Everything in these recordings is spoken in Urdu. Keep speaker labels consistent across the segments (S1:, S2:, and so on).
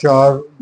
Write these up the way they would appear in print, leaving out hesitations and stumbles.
S1: 4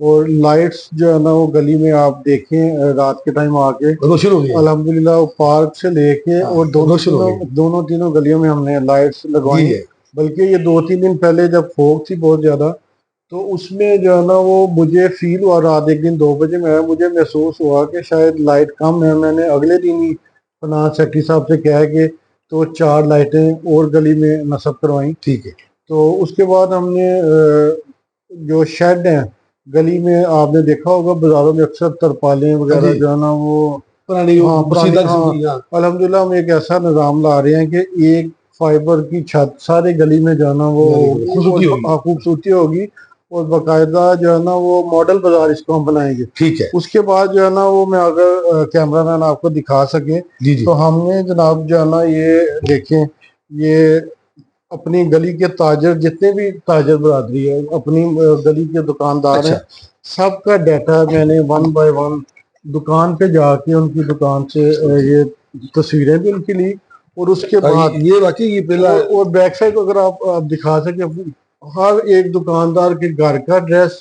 S1: اور لائٹس جو ہے نا وہ گلی میں آپ دیکھیں رات کے ٹائم آ کے
S2: روشن ہو گیا
S1: الحمدللہ وہ پارک سے لے کے
S2: ہاں،
S1: اور
S2: روشن ہو گئی
S1: دونوں تینوں گلیوں میں ہم نے لائٹس لگوائی.
S2: جی ہے
S1: بلکہ یہ 2-3 دن پہلے جب فوگ تھی بہت زیادہ تو اس میں جو ہے نا وہ مجھے فیل ہوا رات ایک دن 2 بجے میں مجھے محسوس ہوا کہ شاید لائٹ کم ہے. میں نے اگلے دن ہی فنانس سیکٹری صاحب سے کہا کہ تو 4 لائٹیں اور گلی میں نصب کروائیں.
S2: ٹھیک ہے
S1: تو اس کے بعد ہم نے جو شیڈ ہیں گلی میں آپ نے دیکھا ہوگا بازاروں میں اکثر ترپالیں وغیرہ
S2: جی
S1: جو ہے نا وہ
S2: پرانی
S1: ہاں پرانی
S2: مسیدہ
S1: ہاں
S2: قسم کی ہاں
S1: الحمدللہ ہم ایک ایسا نظام لا رہے ہیں کہ ایک فائبر کی چھت سارے گلی میں جو ہے نا وہ
S2: خوبصورتی ہوگی
S1: خوبصورتی ہوگی اور باقاعدہ جو ہے نا وہ ماڈل بازار اس کو ہم بنائیں گے.
S2: ٹھیک ہے
S1: اس کے بعد جو ہے نا وہ میں اگر کیمرہ مین آپ کو دکھا سکے
S2: جی جی
S1: تو ہم نے جناب جو ہے نا یہ دیکھیں یہ اپنی گلی کے تاجر جتنے بھی تاجر برادری ہے اپنی گلی کے دکاندار ہیں
S2: اچھا
S1: سب کا ڈیٹا میں نے 1 بائی 1 دکان پہ جا کے ان کی دکان سے یہ تصویریں بھی ان کی لی اور اس کے بعد
S2: یہ واقعی یہ پہلا
S1: اور بیک سائڈ اگر آپ دکھا سکیں ہر ایک دکاندار کے گھر کا ایڈریس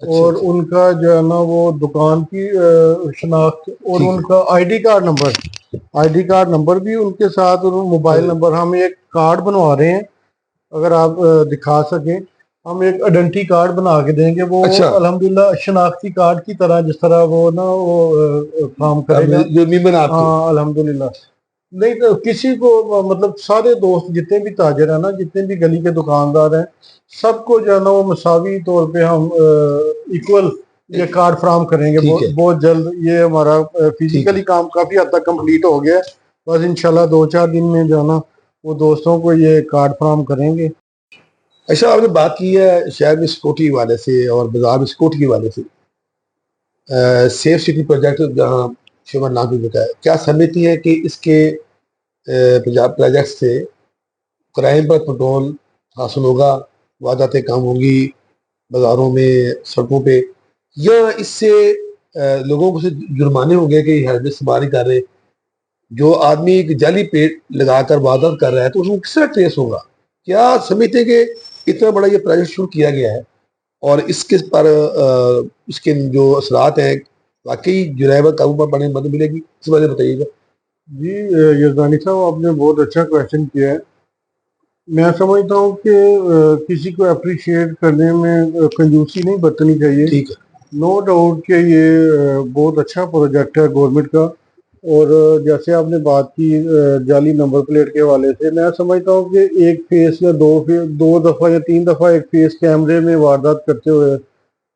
S1: اور ان کا جو ہے نا وہ دکان کی شناخت اور ان کا آئی ڈی کارڈ نمبر بھی ان کے ساتھ اور موبائل نمبر ہم ایک کارڈ بنوا رہے ہیں اگر آپ دکھا سکیں ہم ایک آئیڈینٹی کارڈ بنا کے دیں گے وہ
S2: اچھا
S1: الحمدللہ شناختی کارڈ کی طرح جس طرح وہ نا وہ کام کرے گا.
S2: جو میمبر آپ کے
S1: ہاں الحمدللہ نہیں تو کسی کو مطلب سارے دوست جتنے بھی تاجر ہیں نا جتنے بھی گلی کے دکاندار ہیں سب کو جو ہے نا وہ مساوی طور پہ ہم ایکول یہ کارڈ فراہم کریں گے بہت جلد. یہ ہمارا فزیکلی کام کافی حد تک کمپلیٹ ہو گیا ہے بس انشاءاللہ 2-4 دن میں جو ہے نا وہ دوستوں کو یہ کارڈ فراہم کریں گے.
S2: اچھا آپ نے بات کی ہے شہر میں سیکورٹی کے حوالے سے اور بازار میں سیکورٹی کے حوالے سے سیف سٹی پروجیکٹ جہاں شعبہ نام بھی بتایا کیا سمجھتی ہے کہ اس کے پروجیکٹ سے کرائم پر کنٹرول حاصل ہوگا وارداتیں کم ہوں گی بازاروں میں سڑکوں پہ یا اس سے لوگوں کو سے جرمانے ہوں گے کہ ہیلمٹ استعمال نہیں کر رہے جو آدمی ایک جعلی پیٹ لگا کر واردات کر رہا ہے تو اس کو کس طرح ٹریس ہوگا کیا سمجھتے ہیں کہ اتنا بڑا یہ پروجیکٹ شروع کیا گیا ہے اور اس کے پر اس کے جو اثرات ہیں واقعی جرائم پر قابو پانے میں مدد ملے گی اس بارے میں بتائیے گا.
S1: جی یزدانی صاحب آپ نے بہت اچھا کویشچن کیا ہے. میں سمجھتا ہوں کہ کسی کو اپریشیٹ کرنے میں کنجوسی نہیں برتنی چاہیے.
S2: ٹھیک ہے
S1: نو ڈاؤٹ کہ یہ بہت اچھا پروجیکٹ ہے گورنمنٹ کا اور جیسے آپ نے بات کی جعلی نمبر پلیٹ کے حوالے سے میں سمجھتا ہوں کہ ایک فیس یا 2 دفعہ یا 3 دفعہ ایک فیس کیمرے میں واردات کرتے ہوئے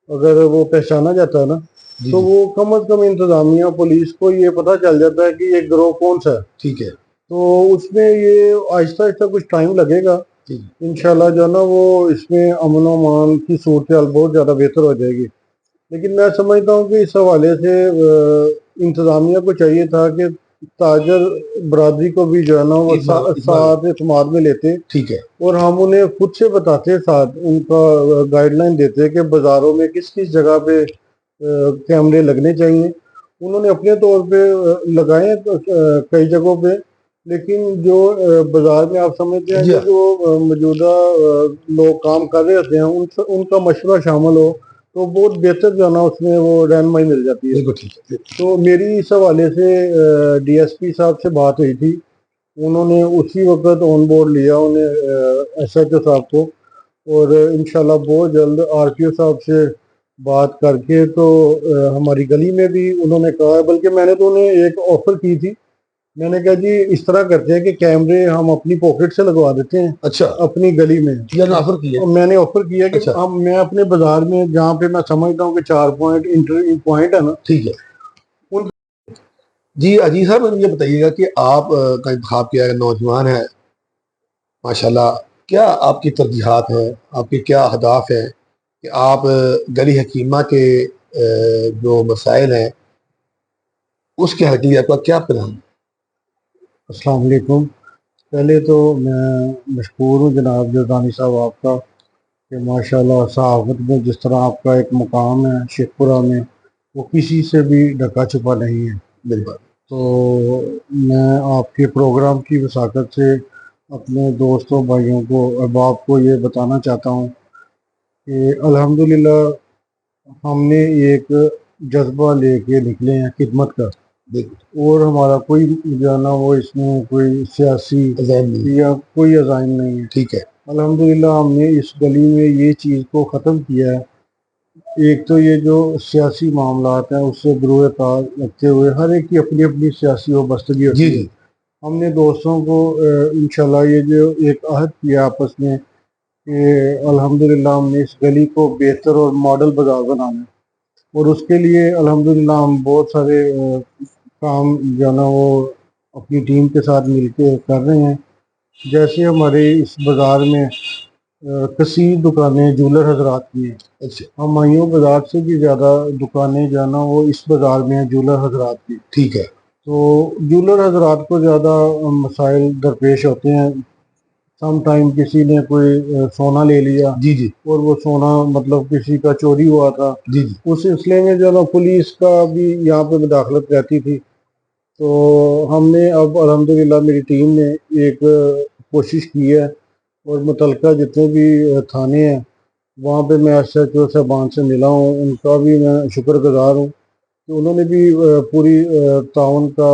S1: اگر وہ پہچانا جاتا ہے نا تو وہ کم از کم انتظامیہ پولیس کو یہ پتہ چل جاتا ہے کہ یہ گروہ کون سا ہے.
S2: ٹھیک ہے
S1: تو اس میں یہ آہستہ آہستہ کچھ ٹائم لگے گا انشاءاللہ جو ہے نا وہ اس میں امن و امان کی صورتحال بہت زیادہ بہتر ہو جائے گی. لیکن میں سمجھتا ہوں کہ اس حوالے سے انتظامیہ کو چاہیے تھا کہ تاجر برادری کو بھی جو ہے نا وہ ساتھ اعتماد میں لیتے
S2: ٹھیک ہے
S1: اور ہم انہیں خود سے بتاتے ساتھ ان کا گائیڈ لائن دیتے کہ بازاروں میں کس کس جگہ پہ کیمرے لگنے چاہیے. انہوں نے اپنے طور پہ لگائے کئی جگہوں پہ لیکن جو بازار میں آپ سمجھتے ہیں کہ جو موجودہ لوگ کام کر رہے ہوتے ہیں ان کا مشورہ شامل ہو تو بہت بہتر جو ہے نا اس میں وہ رہنمائی مل جاتی ہے. تو میری اس حوالے سے ڈی ایس پی صاحب سے بات ہوئی تھی انہوں نے اسی وقت آن بورڈ لیا انہیں ایس ایچ او صاحب کو اور انشاءاللہ بہت جلد آر ٹی او صاحب سے بات کر کے تو ہماری گلی میں بھی انہوں نے کہا ہے بلکہ میں نے تو انہیں ایک آفر کی تھی. میں نے کہا جی اس طرح کرتے ہیں کہ کیمرے ہم اپنی پاکٹ سے لگوا دیتے ہیں
S2: اچھا
S1: اپنی گلی میں.
S2: آفر کیا
S1: میں نے آفر کیا کہ میں اپنے بازار میں جہاں پہ میں سمجھتا ہوں کہ 4 پوائنٹ ہے نا
S2: ٹھیک ہے. جی عزیز صاحب یہ بتائیے گا کہ آپ کا انتخاب کیا ہے نوجوان ہے ماشاءاللہ کیا آپ کی ترجیحات ہیں آپ کے کیا اہداف ہیں کہ آپ گلی حکیمہ کے جو مسائل ہیں اس کے حل کے لیے آپ کا کیا پلان؟
S1: السلام علیکم. پہلے تو میں مشکور ہوں جناب یزدانی صاحب آپ کا کہ ماشاءاللہ صحافت میں جس طرح آپ کا ایک مقام ہے شیخ پورہ میں وہ کسی سے بھی ڈھکا چھپا نہیں ہے.
S2: بالکل.
S1: تو میں آپ کے پروگرام کی وساطت سے اپنے دوستوں بھائیوں کو احباب کو یہ بتانا چاہتا ہوں کہ الحمدللہ ہم نے ایک جذبہ لے کے نکلے ہیں خدمت کا،
S2: بالکل
S1: اور ہمارا کوئی جو ہے نا وہ اس میں کوئی سیاسی
S2: عزائم نہیں،
S1: یا کوئی عزائم نہیں ہے۔
S2: ٹھیک ہے،
S1: الحمدللہ ہم نے اس گلی میں یہ چیز کو ختم کیا ہے۔ ایک تو یہ جو سیاسی معاملات ہیں اس سے بروئے کار رکھتے ہوئے ہر ایک کی اپنی اپنی سیاسی وابستگی ہوتی
S2: جی
S1: ہے۔
S2: جی
S1: ہم نے دوستوں کو انشاءاللہ یہ جو ایک عہد کیا آپس میں کہ الحمدللہ ہم نے اس گلی کو بہتر اور ماڈل بازار بنانا ہے، اور اس کے لیے الحمدللہ ہم بہت سارے کام جو ہے نا وہ اپنی ٹیم کے ساتھ مل کے کر رہے ہیں۔ جیسے ہمارے اس بازار میں کثیر دکانیں جولر حضرات کی ہیں،
S2: اچھا
S1: ہمایوں بازار سے بھی زیادہ دکانیں جو ہے نا وہ اس بازار میں ہیں جولر حضرات کی۔
S2: ٹھیک ہے،
S1: تو جولر حضرات کو زیادہ مسائل درپیش ہوتے ہیں۔ سم ٹائم کسی نے کوئی سونا لے لیا
S2: جی جی
S1: اور وہ سونا مطلب کسی کا چوری ہوا تھا،
S2: جی جی
S1: اس سلسلے میں جو ہے نا پولیس کا بھی یہاں پہ مداخلت رہتی تھی۔ تو ہم نے اب الحمدللہ میری ٹیم نے ایک کوشش کی ہے، اور متعلقہ جتنے بھی تھانے ہیں وہاں پہ میں ایس ایچ او صاحبان سے ملا ہوں، ان کا بھی میں شکر گزار ہوں کہ انہوں نے بھی پوری تعاون کا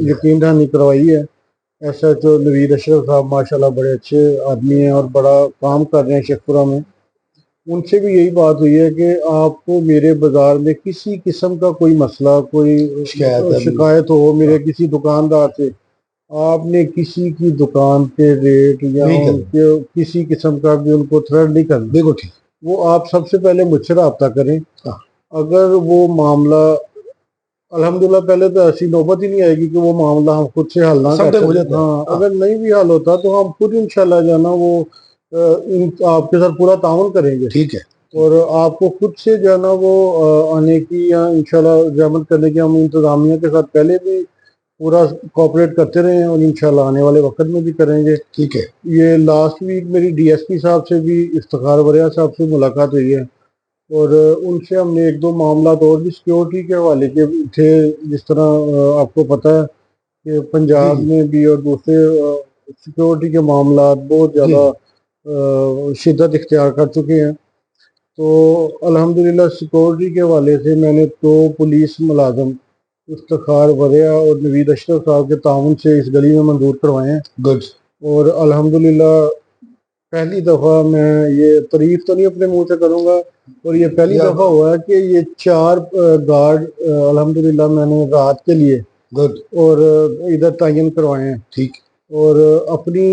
S1: یقین دہانی کروائی ہے۔ ایس ایچ او نوید اشرف صاحب ماشاءاللہ بڑے اچھے آدمی ہیں اور بڑا کام کر رہے ہیں شیخ پورہ میں۔ ان سے بھی یہی بات ہوئی ہے کہ آپ کو میرے بازار میں کسی قسم کا کوئی مسئلہ، کوئی شکایت ہو میرے کسی دکاندار سے، آپ نے کسی کی دکان پہ ریٹ یا ان کے کسی قسم کا بھی ان کو تھریٹ نہیں کرنا۔
S2: بالکل ٹھیک،
S1: وہ آپ سب سے پہلے مجھ سے رابطہ کریں۔ اگر وہ معاملہ الحمدللہ پہلے تو ایسی نوبت ہی نہیں آئے گی کہ وہ معاملہ ہم خود سے حل نہ کر سکیں۔ ہاں اگر نہیں بھی حل ہوتا تو ہم خود انشاءاللہ جو ہے نا وہ آپ کے ساتھ پورا تعاون کریں گے،
S2: ٹھیک ہے،
S1: اور آپ کو خود سے جو ہے نا وہ آنے کی یا انشاءاللہ زحمت کرنے کی ہم انتظامیہ کے ساتھ پہلے بھی پورا کوآپریٹ کرتے رہے ہیں، اور انشاءاللہ آنے والے وقت میں بھی کریں گے۔
S2: ٹھیک ہے،
S1: یہ لاسٹ ویک میری ڈی ایس پی صاحب سے بھی افتخار وریہ صاحب سے ملاقات ہوئی ہے، اور ان سے ہم نے ایک دو معاملات اور بھی سیکورٹی کے حوالے کے تھے۔ جس طرح آپ کو پتہ ہے کہ پنجاب میں بھی اور دوسرے سیکورٹی کے معاملات بہت زیادہ شدت اختیار کر چکے ہیں۔ تو الحمدللہ سیکورٹی کے حوالے سے میں نے 2 پولیس ملازم افتخار وریہ اور نوید اشرف صاحب کے تعاون سے اس گلی میں منظور کروائے ہیں۔
S2: گڈ،
S1: اور الحمدللہ پہلی دفعہ میں یہ تعریف تو نہیں اپنے منہ سے کروں گا، اور یہ پہلی دفعہ ہوا ہے کہ یہ 4 گارڈ الحمدللہ میں نے رات کے لیے
S2: گڈ،
S1: اور ادھر تعین کروائے ہیں،
S2: ٹھیک،
S1: اور اپنی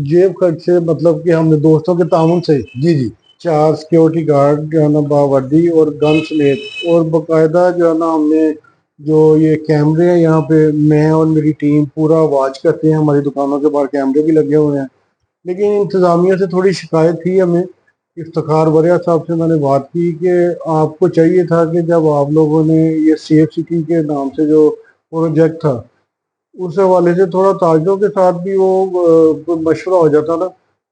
S1: جیب خرچ سے مطلب کہ ہم نے دوستوں کے تعاون سے
S2: جی جی
S1: 4 سیکورٹی گارڈ جو ہے نا باوردی اور گن سمیت، اور باقاعدہ جو ہے نا ہم نے جو یہ کیمرے ہیں یہاں پہ میں اور میری ٹیم پورا واچ کرتے ہیں۔ ہماری دکانوں کے باہر کیمرے بھی لگے ہوئے ہیں، لیکن انتظامیہ سے تھوڑی شکایت تھی ہمیں۔ افتخار وریہ صاحب سے میں نے بات کی کہ آپ کو چاہیے تھا کہ جب آپ لوگوں نے یہ سیف سٹی کے نام سے جو پروجیکٹ تھا اس حوالے سے تھوڑا تاجروں کے ساتھ بھی وہ مشورہ ہو جاتا نا،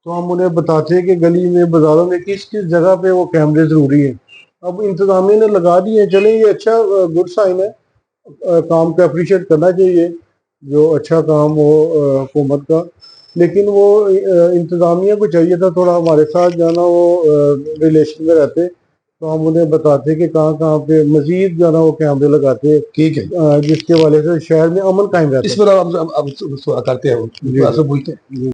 S1: تو ہم انہیں بتاتے کہ گلی میں بازاروں میں کس کس جگہ پہ وہ کیمرے ضروری ہیں۔ اب انتظامیہ نے لگا دیے، چلیں یہ اچھا گڈ سائن ہے، کام کو اپریشیٹ کرنا چاہیے جو اچھا کام ہو حکومت کا۔ لیکن وہ انتظامیہ کو چاہیے تھا تھوڑا ہمارے ساتھ جو ہے نا وہ ریلیشن میں رہتے، تو ہم انہیں بتاتے کہ کہاں کہاں پہ مزید جو ہے نا وہ کیمرے لگاتے،
S2: ٹھیک ہے،
S1: جس کے حوالے سے شہر میں امن قائم رہتا ہے۔
S2: اس پر اب سوال کرتے ہیں،
S1: جی
S2: آپ سے پوچھتے ہیں۔